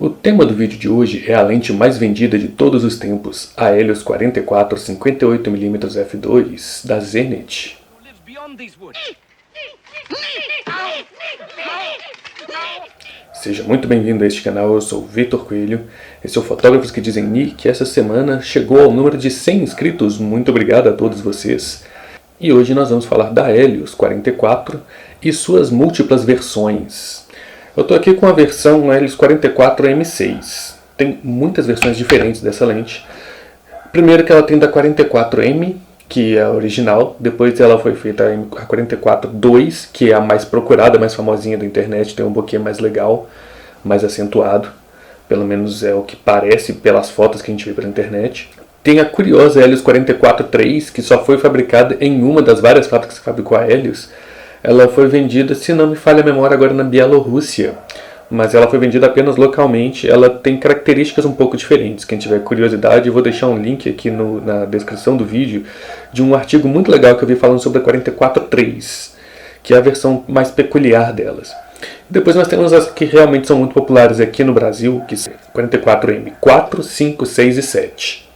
O tema do vídeo de hoje é a lente mais vendida de todos os tempos, a Helios 44 58mm f2 da Zenit. Seja muito bem-vindo a este canal, eu sou o Vitor Coelho, esse é o Fotógrafos que Dizem Ni, que essa semana chegou ao número de 100 inscritos, muito obrigado a todos vocês. E hoje nós vamos falar da Helios 44 e suas múltiplas versões. Eu estou aqui com a versão Helios 44 M6. Tem muitas versões diferentes dessa lente. Primeiro que ela tem da 44M, que é a original. Depois ela foi feita a 44-2, que é a mais procurada, mais famosinha da internet. Tem um bokeh mais legal, mais acentuado. Pelo menos é o que parece pelas fotos que a gente vê pela internet. Tem a curiosa Helios 44-3, que só foi fabricada em uma das várias fábricas que fabricou a Helios. Ela foi vendida, se não me falha a memória, agora na Bielorrússia. Mas ela foi vendida apenas localmente. Ela tem características um pouco diferentes. Quem tiver curiosidade, eu vou deixar um link aqui na descrição do vídeo de um artigo muito legal que eu vi falando sobre a 44-3, que é a versão mais peculiar delas. Depois nós temos as que realmente são muito populares aqui no Brasil, que são 44M4, 5, 6 e 7.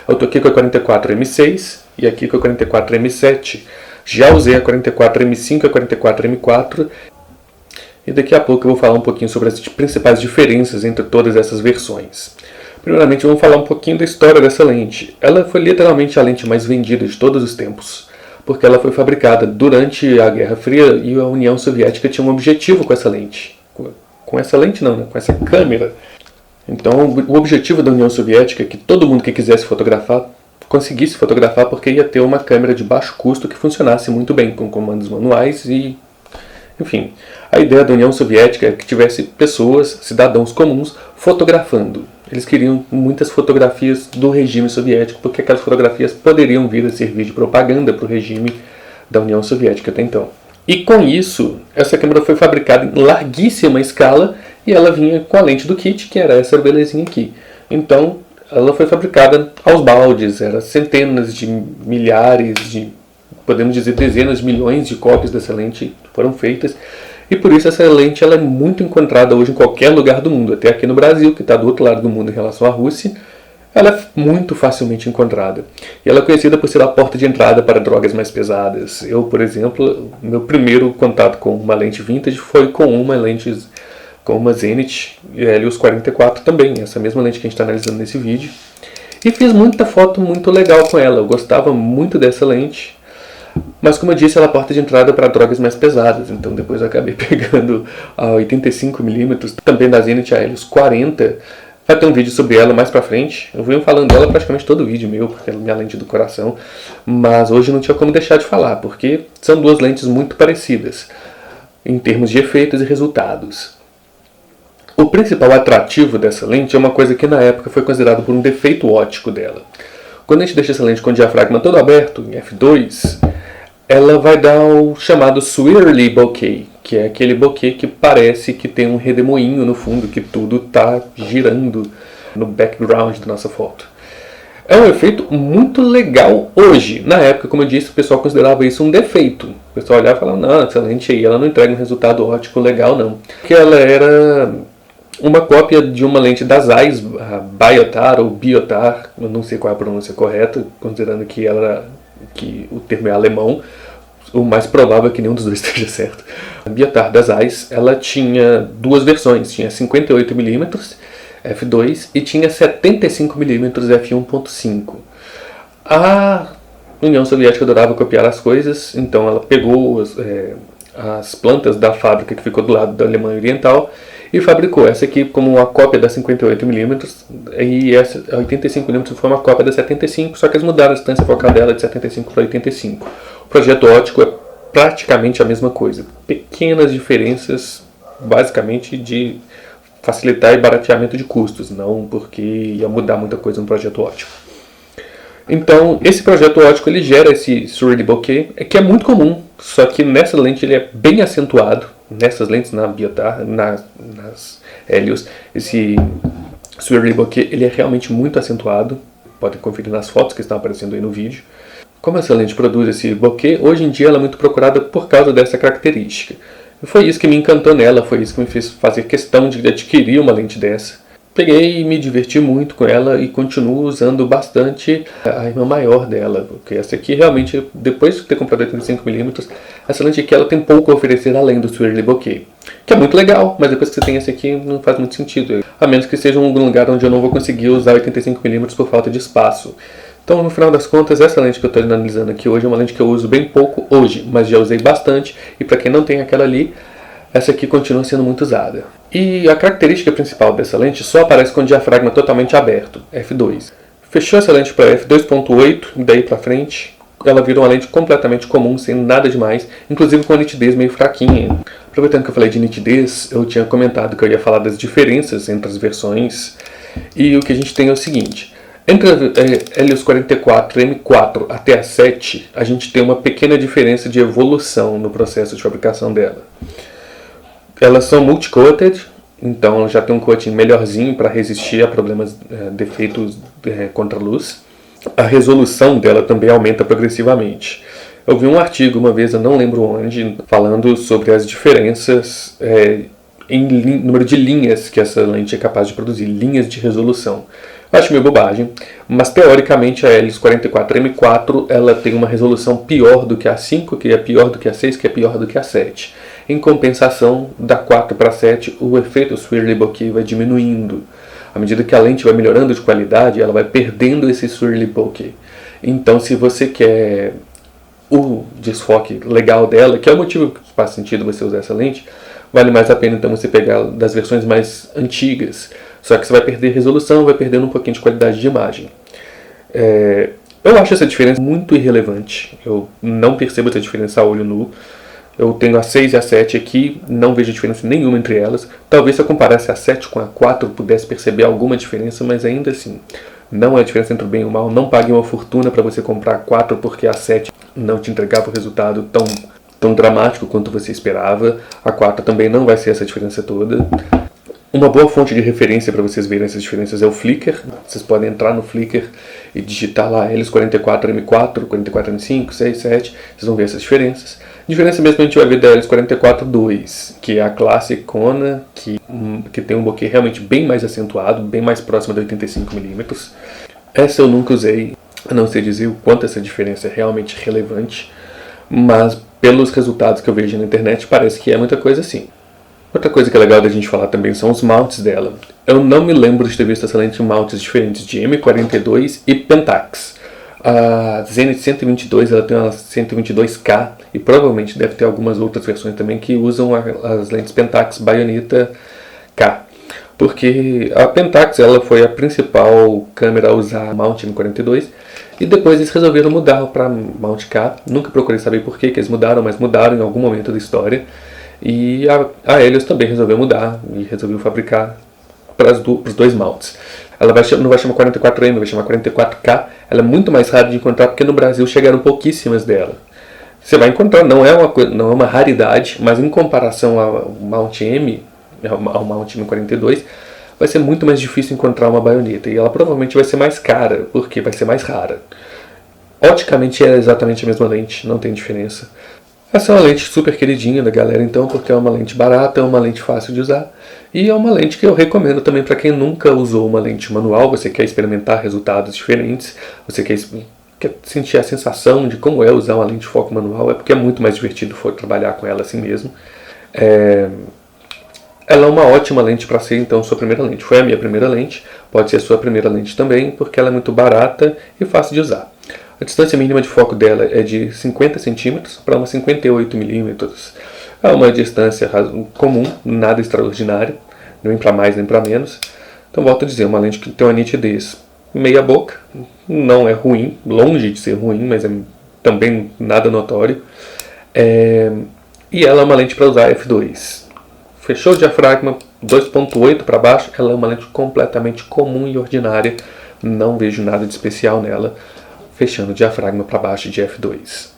Eu estou aqui com a 44M6 e aqui com a 44M7. Já usei a 44M5 e a 44M4. E daqui a pouco eu vou falar um pouquinho sobre as principais diferenças entre todas essas versões. Primeiramente, vamos falar um pouquinho da história dessa lente. Ela foi literalmente a lente mais vendida de todos os tempos, porque ela foi fabricada durante a Guerra Fria e a União Soviética tinha um objetivo com essa lente. Com essa lente não, né? Com essa câmera. Então, o objetivo da União Soviética é que todo mundo que quisesse fotografar conseguisse fotografar, porque ia ter uma câmera de baixo custo que funcionasse muito bem, com comandos manuais e... Enfim, a ideia da União Soviética é que tivesse pessoas, cidadãos comuns, fotografando. Eles queriam muitas fotografias do regime soviético, porque aquelas fotografias poderiam vir a servir de propaganda para o regime da União Soviética até então. E com isso, essa câmera foi fabricada em larguíssima escala e ela vinha com a lente do kit, que era essa belezinha aqui. Então, ela foi fabricada aos baldes, eram centenas de milhares de, podemos dizer, dezenas de milhões de cópias dessa lente foram feitas. E por isso essa lente ela é muito encontrada hoje em qualquer lugar do mundo, até aqui no Brasil, que está do outro lado do mundo em relação à Rússia. Ela é muito facilmente encontrada. E ela é conhecida por ser a porta de entrada para drogas mais pesadas. Eu, por exemplo, meu primeiro contato com uma lente vintage foi com uma Zenit Helios 44 também, essa mesma lente que a gente está analisando nesse vídeo. E fiz muita foto muito legal com ela, eu gostava muito dessa lente. Mas como eu disse, ela é a porta de entrada para drogas mais pesadas, então depois eu acabei pegando a 85mm, também da Zenit a Helios 40. Vai ter um vídeo sobre ela mais pra frente. Eu venho falando dela praticamente todo vídeo meu, porque ela é minha lente do coração. Mas hoje não tinha como deixar de falar, porque são duas lentes muito parecidas em termos de efeitos e resultados. O principal atrativo dessa lente é uma coisa que na época foi considerado por um defeito óptico dela. Quando a gente deixa essa lente com o diafragma todo aberto, em f2, ela vai dar o chamado swirly bokeh, que é aquele bokeh que parece que tem um redemoinho no fundo, que tudo está girando no background da nossa foto. É um efeito muito legal hoje. Na época, como eu disse, o pessoal considerava isso um defeito. O pessoal olhava e falava, não, essa lente aí ela não entrega um resultado óptico legal não. Porque ela era uma cópia de uma lente da Zeiss, a Biotar ou Biotar, eu não sei qual é a pronúncia correta, considerando que o termo é alemão. O mais provável é que nenhum dos dois esteja certo. A Biotar da Zeiss, ela tinha duas versões, tinha 58mm f2 e tinha 75mm f1.5. A União Soviética adorava copiar as coisas, então ela pegou as plantas da fábrica que ficou do lado da Alemanha Oriental e fabricou essa aqui como uma cópia da 58mm e essa 85mm foi uma cópia da 75, só que eles mudaram a distância focal dela de 75 para 85. O projeto óptico é praticamente a mesma coisa, pequenas diferenças basicamente de facilitar e barateamento de custos, não porque ia mudar muita coisa no projeto óptico. Então, esse projeto óptico ele gera esse swirly bokeh, que é muito comum, só que nessa lente ele é bem acentuado. Nessas lentes, na Biotar, nas Helios, esse swirly bokeh ele é realmente muito acentuado. Podem conferir nas fotos que estão aparecendo aí no vídeo. Como essa lente produz esse bokeh, hoje em dia ela é muito procurada por causa dessa característica. E foi isso que me encantou nela, foi isso que me fez fazer questão de adquirir uma lente dessa. Peguei e me diverti muito com ela e continuo usando bastante a irmã maior dela, porque essa aqui realmente, depois de ter comprado 85mm, essa lente aqui ela tem pouco a oferecer além do Swirly Bokeh, que é muito legal, mas depois que você tem esse aqui não faz muito sentido, a menos que seja um lugar onde eu não vou conseguir usar 85mm por falta de espaço. Então, no final das contas, essa lente que eu estou analisando aqui hoje é uma lente que eu uso bem pouco hoje, mas já usei bastante, e para quem não tem aquela ali, essa aqui continua sendo muito usada. E a característica principal dessa lente só aparece com o diafragma totalmente aberto, f2. Fechou essa lente para f2.8 e daí para frente, ela vira uma lente completamente comum, sem nada demais, inclusive com a nitidez meio fraquinha. Aproveitando que eu falei de nitidez, eu tinha comentado que eu ia falar das diferenças entre as versões, e o que a gente tem é o seguinte. Entre a Helios 44 M4 até a 7, a gente tem uma pequena diferença de evolução no processo de fabricação dela. Elas são multi-coated, então já tem um coating melhorzinho para resistir a problemas, defeitos contra a luz. A resolução dela também aumenta progressivamente. Eu vi um artigo uma vez, eu não lembro onde, falando sobre as diferenças em número de linhas que essa lente é capaz de produzir, linhas de resolução. Eu acho meio bobagem, mas teoricamente a Helios 44 M4 ela tem uma resolução pior do que a 5, que é pior do que a 6, que é pior do que a 7. Em compensação, da 4 para 7, o efeito Swirly Bokeh vai diminuindo. À medida que a lente vai melhorando de qualidade, ela vai perdendo esse Swirly Bokeh. Então, se você quer o desfoque legal dela, que é o motivo que faz sentido você usar essa lente, vale mais a pena então você pegar das versões mais antigas. Só que você vai perder resolução, vai perdendo um pouquinho de qualidade de imagem. Eu acho essa diferença muito irrelevante. Eu não percebo essa diferença a olho nu. Eu tenho a 6 e a 7 aqui, não vejo diferença nenhuma entre elas. Talvez se eu comparasse a 7 com a 4 eu pudesse perceber alguma diferença, mas ainda assim, não é diferença entre o bem e o mal. Não pague uma fortuna para você comprar a 4 porque a 7 não te entregava o resultado tão dramático quanto você esperava. A 4 também não vai ser essa diferença toda. Uma boa fonte de referência para vocês verem essas diferenças é o Flickr. Vocês podem entrar no Flickr e digitar lá Helios 44 M4, 44 M5, 6, 7. Vocês vão ver essas diferenças. A diferença mesmo a gente vai ver da Helios 44 2, que é a classicona, que tem um bokeh realmente bem mais acentuado, bem mais próximo de 85mm. Essa eu nunca usei, a não ser dizer o quanto essa diferença é realmente relevante, mas pelos resultados que eu vejo na internet parece que é muita coisa assim. Outra coisa que é legal da gente falar também são os mounts dela. Eu não me lembro de ter visto essa lente em mounts diferentes de M42 e Pentax. A Zenith 122 ela tem uma 122K e provavelmente deve ter algumas outras versões também que usam as lentes Pentax Bayonetta K. Porque a Pentax ela foi a principal câmera a usar mount M42 e depois eles resolveram mudar para mount K. Nunca procurei saber por que eles mudaram, mas mudaram em algum momento da história. E a Helios também resolveu mudar e resolveu fabricar para os dois mounts. Ela não vai chamar 44M, vai chamar 44K. Ela é muito mais rara de encontrar porque no Brasil chegaram pouquíssimas dela. Você vai encontrar, não é uma raridade, mas em comparação ao Mount M, ao Mount M42, vai ser muito mais difícil encontrar uma baioneta. E ela provavelmente vai ser mais cara, porque vai ser mais rara. Oticamente é exatamente a mesma lente, não tem diferença. Essa é uma lente super queridinha da galera então, porque é uma lente barata, é uma lente fácil de usar. E é uma lente que eu recomendo também para quem nunca usou uma lente manual, você quer experimentar resultados diferentes, você quer sentir a sensação de como é usar uma lente de foco manual, é porque é muito mais divertido trabalhar com ela assim mesmo. Ela é uma ótima lente para ser então sua primeira lente. Foi a minha primeira lente, pode ser a sua primeira lente também, porque ela é muito barata e fácil de usar. A distância mínima de foco dela é de 50 cm para uma 58 mm. É uma distância comum, nada extraordinário, nem para mais nem para menos. Então volto a dizer, uma lente que tem uma nitidez meia boca, não é ruim, longe de ser ruim, mas é também nada notório. E ela é uma lente para usar f2. Fechou o diafragma 2.8 para baixo, ela é uma lente completamente comum e ordinária, não vejo nada de especial nela. Fechando o diafragma para baixo de f2.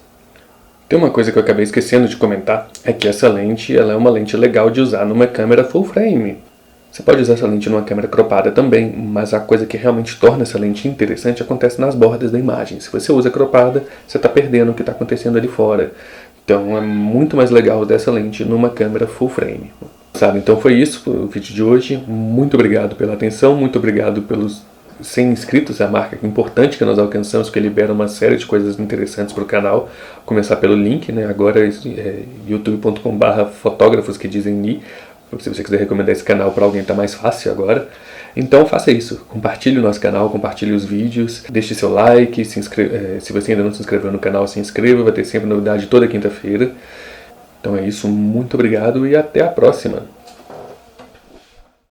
Tem uma coisa que eu acabei esquecendo de comentar, é que essa lente ela é uma lente legal de usar numa câmera full frame. Você pode usar essa lente numa câmera cropada também, mas a coisa que realmente torna essa lente interessante acontece nas bordas da imagem. Se você usa cropada, você está perdendo o que está acontecendo ali fora. Então é muito mais legal usar essa lente numa câmera full frame. Sabe, então foi isso o vídeo de hoje. Muito obrigado pela atenção, muito obrigado pelos 100 inscritos, a marca importante que nós alcançamos, que libera uma série de coisas interessantes para o canal. Começar pelo link, né? Agora é youtube.com/fotógrafos que dizem ni, se você quiser recomendar esse canal para alguém, tá mais fácil agora. Então faça isso, compartilhe o nosso canal, compartilhe os vídeos, deixe seu like, se você ainda não se inscreveu no canal, se inscreva, vai ter sempre novidade toda quinta-feira. Então é isso, muito obrigado e até a próxima!